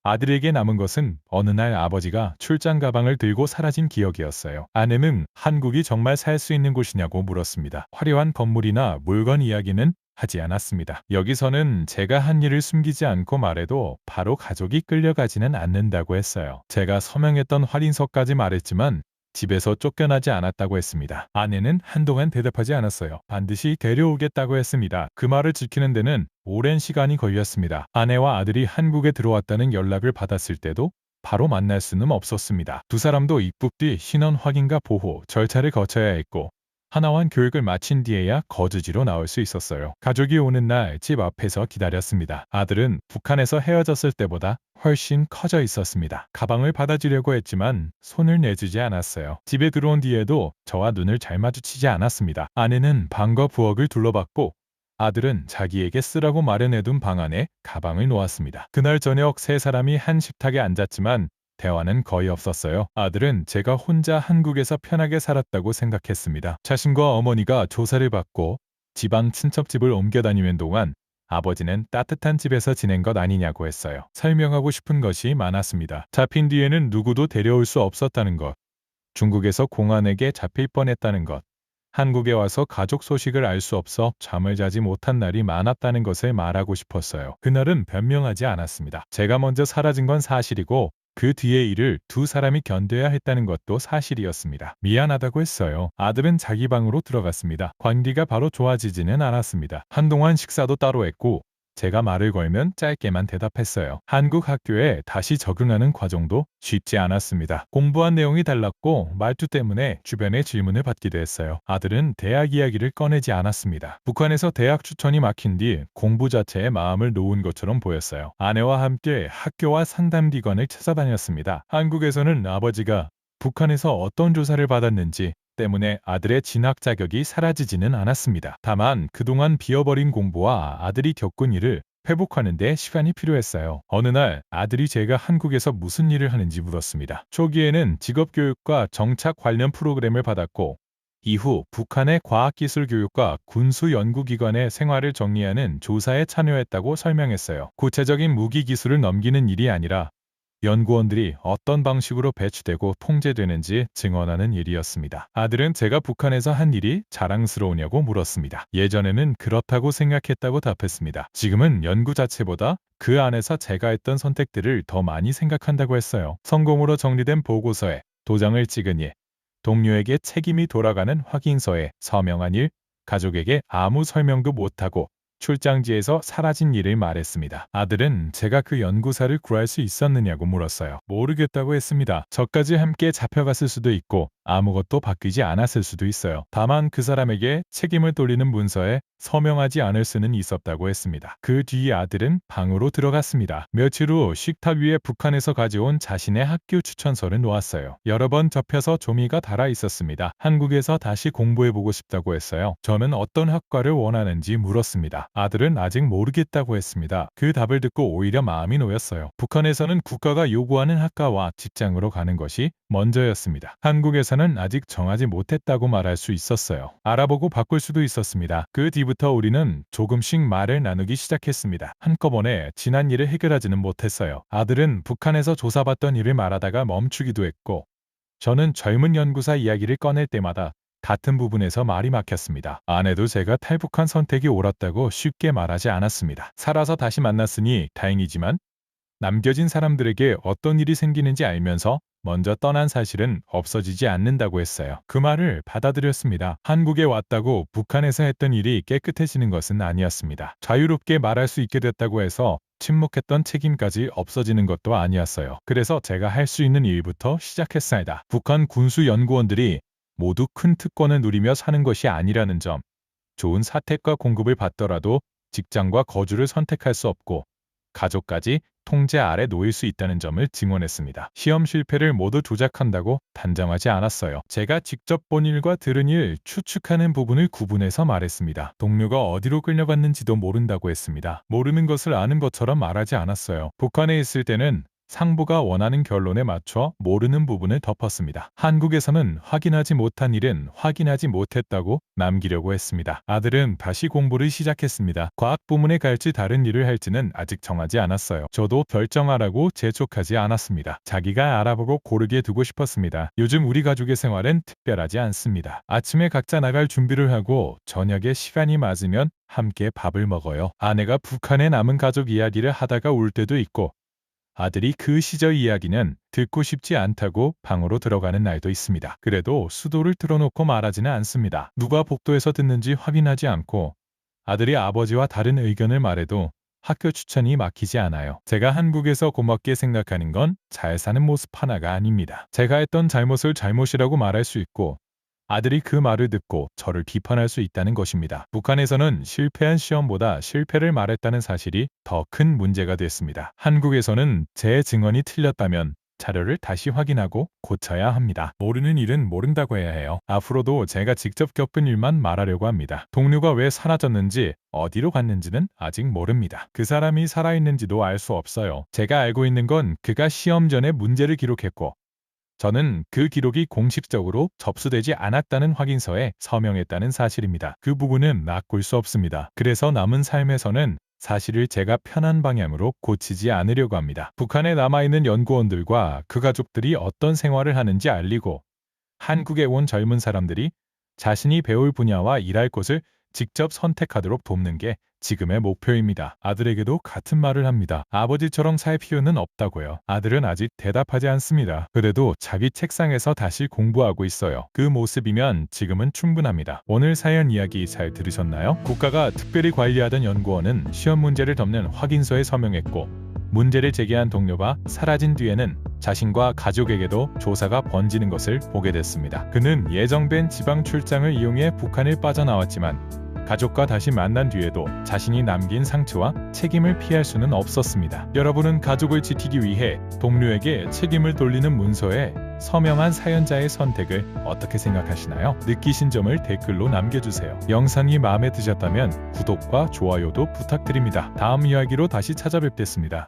아들에게 남은 것은 어느 날 아버지가 출장 가방을 들고 사라진 기억이었어요. 아내는 한국이 정말 살 수 있는 곳이냐고 물었습니다. 화려한 건물이나 물건 이야기는 하지 않았습니다. 여기서는 제가 한 일을 숨기지 않고 말해도 바로 가족이 끌려가지는 않는다고 했어요. 제가 서명했던 할인서까지 말했지만 집에서 쫓겨나지 않았다고 했습니다. 아내는 한동안 대답하지 않았어요. 반드시 데려오겠다고 했습니다. 그 말을 지키는 데는 오랜 시간이 걸렸습니다. 아내와 아들이 한국에 들어왔다는 연락을 받았을 때도 바로 만날 수는 없었습니다. 두 사람도 입국 뒤 신원 확인과 보호 절차를 거쳐야 했고 하나원 교육을 마친 뒤에야 거주지로 나올 수 있었어요. 가족이 오는 날 집 앞에서 기다렸습니다. 아들은 북한에서 헤어졌을 때보다 훨씬 커져 있었습니다. 가방을 받아주려고 했지만 손을 내주지 않았어요. 집에 들어온 뒤에도 저와 눈을 잘 마주치지 않았습니다. 아내는 방과 부엌을 둘러봤고 아들은 자기에게 쓰라고 마련해둔 방 안에 가방을 놓았습니다. 그날 저녁 세 사람이 한 식탁에 앉았지만 대화는 거의 없었어요. 아들은 제가 혼자 한국에서 편하게 살았다고 생각했습니다. 자신과 어머니가 조사를 받고 지방 친척집을 옮겨 다니는 동안 아버지는 따뜻한 집에서 지낸 것 아니냐고 했어요. 설명하고 싶은 것이 많았습니다. 잡힌 뒤에는 누구도 데려올 수 없었다는 것, 중국에서 공안에게 잡힐 뻔했다는 것, 한국에 와서 가족 소식을 알 수 없어 잠을 자지 못한 날이 많았다는 것을 말하고 싶었어요. 그날은 변명하지 않았습니다. 제가 먼저 사라진 건 사실이고 그 뒤의 일을 두 사람이 견뎌야 했다는 것도 사실이었습니다. 미안하다고 했어요. 아들은 자기 방으로 들어갔습니다. 관계가 바로 좋아지지는 않았습니다. 한동안 식사도 따로 했고 제가 말을 걸면 짧게만 대답했어요. 한국 학교에 다시 적응하는 과정도 쉽지 않았습니다. 공부한 내용이 달랐고 말투 때문에 주변의 질문을 받기도 했어요. 아들은 대학 이야기를 꺼내지 않았습니다. 북한에서 대학 추천이 막힌 뒤 공부 자체에 마음을 놓은 것처럼 보였어요. 아내와 함께 학교와 상담기관을 찾아다녔습니다. 한국에서는 아버지가 북한에서 어떤 조사를 받았는지 때문에 아들의 진학 자격이 사라지지는 않았습니다. 다만 그동안 비어버린 공부와 아들이 겪은 일을 회복하는 데 시간이 필요했어요. 어느 날 아들이 제가 한국에서 무슨 일을 하는지 물었습니다. 초기에는 직업교육과 정착 관련 프로그램을 받았고 이후 북한의 과학기술교육과 군수연구기관의 생활을 정리하는 조사에 참여했다고 설명했어요. 구체적인 무기기술을 넘기는 일이 아니라 연구원들이 어떤 방식으로 배치되고 통제되는지 증언하는 일이었습니다. 아들은 제가 북한에서 한 일이 자랑스러우냐고 물었습니다. 예전에는 그렇다고 생각했다고 답했습니다. 지금은 연구 자체보다 그 안에서 제가 했던 선택들을 더 많이 생각한다고 했어요. 성공으로 정리된 보고서에 도장을 찍은 일, 동료에게 책임이 돌아가는 확인서에 서명한 일, 가족에게 아무 설명도 못하고 출장지에서 사라진 일을 말했습니다. 아들은 제가 그 연구사를 구할 수 있었느냐고 물었어요. 모르겠다고 했습니다. 저까지 함께 잡혀갔을 수도 있고 아무것도 바뀌지 않았을 수도 있어요. 다만 그 사람에게 책임을 돌리는 문서에 서명하지 않을 수는 있었다고 했습니다. 그 뒤 아들은 방으로 들어갔습니다. 며칠 후 식탁 위에 북한에서 가져온 자신의 학교 추천서를 놓았어요. 여러 번 접혀서 조미가 달아 있었습니다. 한국에서 다시 공부해보고 싶다고 했어요. 저는 어떤 학과를 원하는지 물었습니다. 아들은 아직 모르겠다고 했습니다. 그 답을 듣고 오히려 마음이 놓였어요. 북한에서는 국가가 요구하는 학과와 직장으로 가는 것이 먼저였습니다. 한국에서는 아직 정하지 못했다고 말할 수 있었어요. 알아보고 바꿀 수도 있었습니다. 그 뒤부터 우리는 조금씩 말을 나누기 시작했습니다. 한꺼번에 지난 일을 해결하지는 못했어요. 아들은 북한에서 조사받던 일을 말하다가 멈추기도 했고 저는 젊은 연구사 이야기를 꺼낼 때마다 같은 부분에서 말이 막혔습니다. 아내도 제가 탈북한 선택이 옳았다고 쉽게 말하지 않았습니다. 살아서 다시 만났으니 다행이지만 남겨진 사람들에게 어떤 일이 생기는지 알면서 먼저 떠난 사실은 없어지지 않는다고 했어요. 그 말을 받아들였습니다. 한국에 왔다고 북한에서 했던 일이 깨끗해지는 것은 아니었습니다. 자유롭게 말할 수 있게 됐다고 해서 침묵했던 책임까지 없어지는 것도 아니었어요. 그래서 제가 할 수 있는 일부터 시작했습니다. 북한 군수 연구원들이 모두 큰 특권을 누리며 사는 것이 아니라는 점, 좋은 사택과 공급을 받더라도 직장과 거주를 선택할 수 없고 가족까지 통제 아래 놓일 수 있다는 점을 증언했습니다. 시험 실패를 모두 조작한다고 단정하지 않았어요. 제가 직접 본 일과 들은 일, 추측하는 부분을 구분해서 말했습니다. 동료가 어디로 끌려갔는지도 모른다고 했습니다. 모르는 것을 아는 것처럼 말하지 않았어요. 북한에 있을 때는 상부가 원하는 결론에 맞춰 모르는 부분을 덮었습니다. 한국에서는 확인하지 못한 일은 확인하지 못했다고 남기려고 했습니다. 아들은 다시 공부를 시작했습니다. 과학 부문에 갈지 다른 일을 할지는 아직 정하지 않았어요. 저도 결정하라고 재촉하지 않았습니다. 자기가 알아보고 고르게 두고 싶었습니다. 요즘 우리 가족의 생활은 특별하지 않습니다. 아침에 각자 나갈 준비를 하고 저녁에 시간이 맞으면 함께 밥을 먹어요. 아내가 북한에 남은 가족 이야기를 하다가 울 때도 있고 아들이 그 시절 이야기는 듣고 싶지 않다고 방으로 들어가는 날도 있습니다. 그래도 수도를 틀어놓고 말하지는 않습니다. 누가 복도에서 듣는지 확인하지 않고 아들이 아버지와 다른 의견을 말해도 학교 추천이 막히지 않아요. 제가 한국에서 고맙게 생각하는 건 잘 사는 모습 하나가 아닙니다. 제가 했던 잘못을 잘못이라고 말할 수 있고 아들이 그 말을 듣고 저를 비판할 수 있다는 것입니다. 북한에서는 실패한 시험보다 실패를 말했다는 사실이 더 큰 문제가 됐습니다. 한국에서는 제 증언이 틀렸다면 자료를 다시 확인하고 고쳐야 합니다. 모르는 일은 모른다고 해야 해요. 앞으로도 제가 직접 겪은 일만 말하려고 합니다. 동료가 왜 사라졌는지 어디로 갔는지는 아직 모릅니다. 그 사람이 살아있는지도 알 수 없어요. 제가 알고 있는 건 그가 시험 전에 문제를 기록했고 저는 그 기록이 공식적으로 접수되지 않았다는 확인서에 서명했다는 사실입니다. 그 부분은 낚을 수 없습니다. 그래서 남은 삶에서는 사실을 제가 편한 방향으로 고치지 않으려고 합니다. 북한에 남아있는 연구원들과 그 가족들이 어떤 생활을 하는지 알리고 한국에 온 젊은 사람들이 자신이 배울 분야와 일할 곳을 직접 선택하도록 돕는 게 지금의 목표입니다. 아들에게도 같은 말을 합니다. 아버지처럼 살 필요는 없다고요. 아들은 아직 대답하지 않습니다. 그래도 자기 책상에서 다시 공부하고 있어요. 그 모습이면 지금은 충분합니다. 오늘 사연 이야기 잘 들으셨나요? 국가가 특별히 관리하던 연구원은 시험 문제를 덮는 확인서에 서명했고 문제를 제기한 동료가 사라진 뒤에는 자신과 가족에게도 조사가 번지는 것을 보게 됐습니다. 그는 예정된 지방 출장을 이용해 북한을 빠져나왔지만 가족과 다시 만난 뒤에도 자신이 남긴 상처와 책임을 피할 수는 없었습니다. 여러분은 가족을 지키기 위해 동료에게 책임을 돌리는 문서에 서명한 사연자의 선택을 어떻게 생각하시나요? 느끼신 점을 댓글로 남겨주세요. 영상이 마음에 드셨다면 구독과 좋아요도 부탁드립니다. 다음 이야기로 다시 찾아뵙겠습니다.